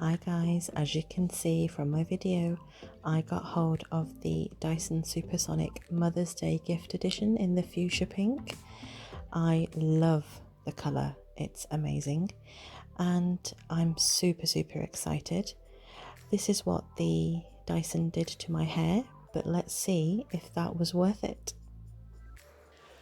Hi guys, as you can see from my video, I got hold of the Dyson Supersonic Mother's Day gift edition in the Fushia Pink. I love the colour, it's amazing, and I'm super excited. This is what the Dyson did to my hair, but let's see if that was worth it.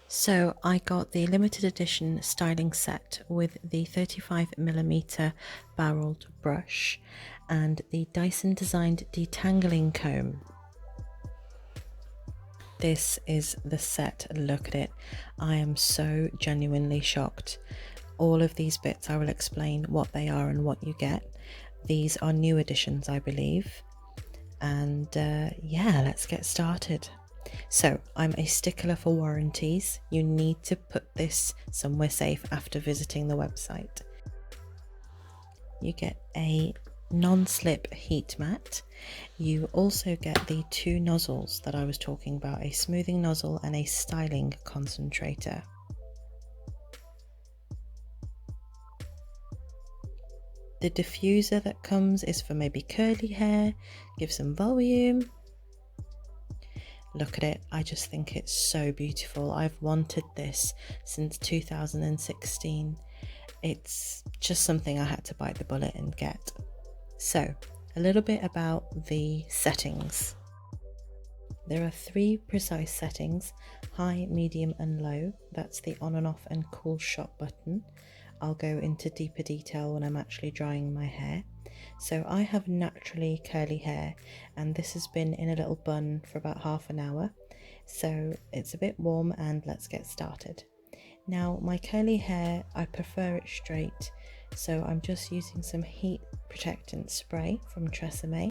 So I got the limited edition styling set with the 35mm barreled brush and the Dyson designed detangling comb. This is the set, look at it. I am so genuinely shocked. All of these bits I will explain what they are and what you get. These are new editions, I believe. And yeah, let's get started. So I'm a stickler for warranties. You need to put this somewhere safe after visiting the website. You get a non-slip heat mat. You also get the two nozzles that I was talking about, a smoothing nozzle and a styling concentrator. The diffuser that comes is for maybe curly hair, give some volume. Look at it, I just think it's so beautiful. I've wanted this since 2016. It's just something I had to bite the bullet and get. So, a little bit about the settings. There are 3 precise settings, high, medium and low. That's the on and off and cool shot button. I'll go into deeper detail when I'm actually drying my hair. So I have naturally curly hair and this has been in a little bun for about half an hour. So it's a bit warm and let's get started. Now my curly hair, I prefer it straight. So I'm just using some heat protectant spray from Tresemme.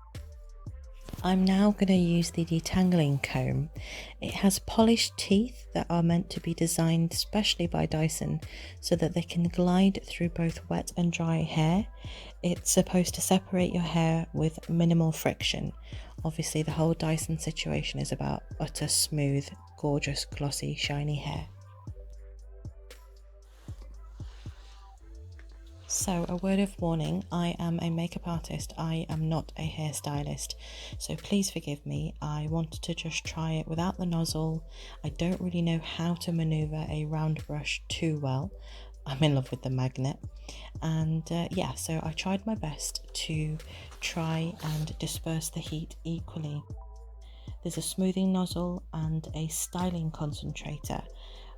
I'm now going to use the Detangling Comb. It has polished teeth that are meant to be designed specially by Dyson so that they can glide through both wet and dry hair. It's supposed to separate your hair with minimal friction. Obviously the whole Dyson situation is about utter smooth, gorgeous, glossy, shiny hair. So a word of warning, I am a makeup artist, I am not a hairstylist, so please forgive me. I wanted to just try it without the nozzle. I don't really know how to manoeuvre a round brush too well. I'm in love with the magnet, and yeah, so I tried my best to try and disperse the heat equally. There's a smoothing nozzle and a styling concentrator.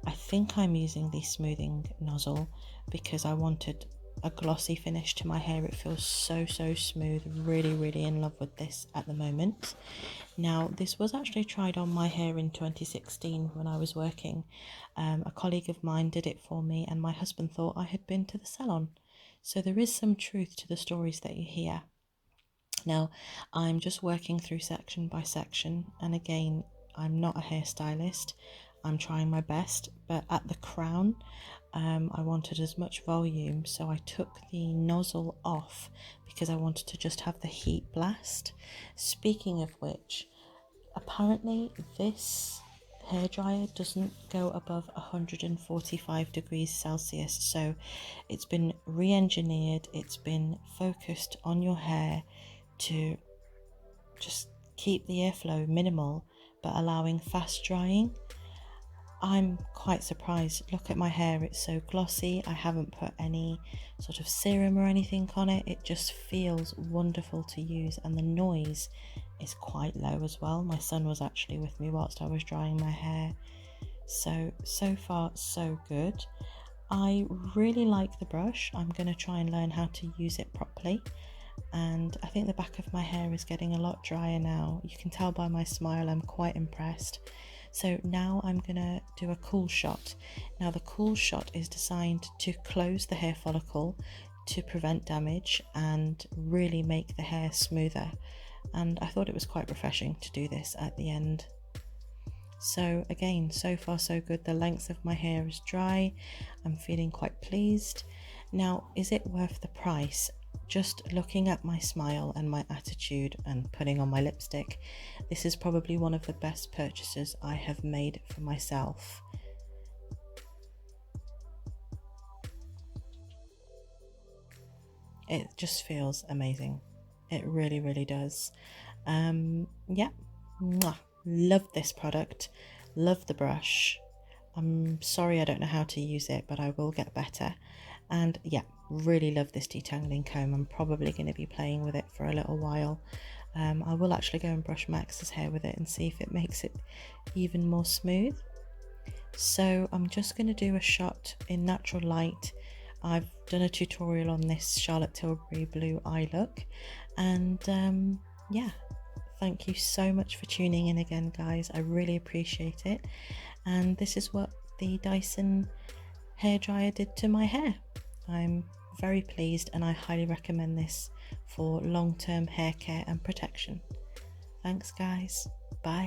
I think I'm using the smoothing nozzle because I wanted a glossy finish to my hair. It feels so smooth. Really in love with this at the moment. Now this was actually tried on my hair in 2016 when I was working. A colleague of mine did it for me and my husband thought I had been to the salon. So there is some truth to the stories that you hear. Now I'm just working through section by section, and again, I'm not a hairstylist. I'm trying my best, but at the crown I wanted as much volume, so I took the nozzle off because I wanted to just have the heat blast. Speaking of which, apparently this hairdryer doesn't go above 145 degrees Celsius, so it's been re-engineered, it's been focused on your hair to just keep the airflow minimal but allowing fast drying. I'm quite surprised. Look at my hair, it's so glossy. I haven't put any sort of serum or anything on it. It just feels wonderful to use, and the noise is quite low as well. My son was actually with me whilst I was drying my hair. So far so good. I really like the brush. I'm going to try and learn how to use it properly. And I think the back of my hair is getting a lot drier now. You can tell by my smile I'm quite impressed. So now I'm gonna do a cool shot. Now the cool shot is designed to close the hair follicle to prevent damage and really make the hair smoother. And I thought it was quite refreshing to do this at the end. So again, so far so good. The length of my hair is dry. I'm feeling quite pleased. Now, is it worth the price? Just looking at my smile and my attitude and putting on my lipstick, this is probably one of the best purchases I have made for myself. It just feels amazing. It really, really does. Yeah, mwah. Love this product. Love the brush. I'm sorry I don't know how to use it, but I will get better. And yeah, really love this detangling comb. I'm probably going to be playing with it for a little while. I will actually go and brush Max's hair with it and see if it makes it even more smooth. So I'm just going to do a shot in natural light. I've done a tutorial on this Charlotte Tilbury blue eye look, and yeah, thank you so much for tuning in again, guys. I really appreciate it. And this is what the Dyson hairdryer did to my hair. I'm very pleased, and I highly recommend this for long-term hair care and protection. Thanks, guys. Bye.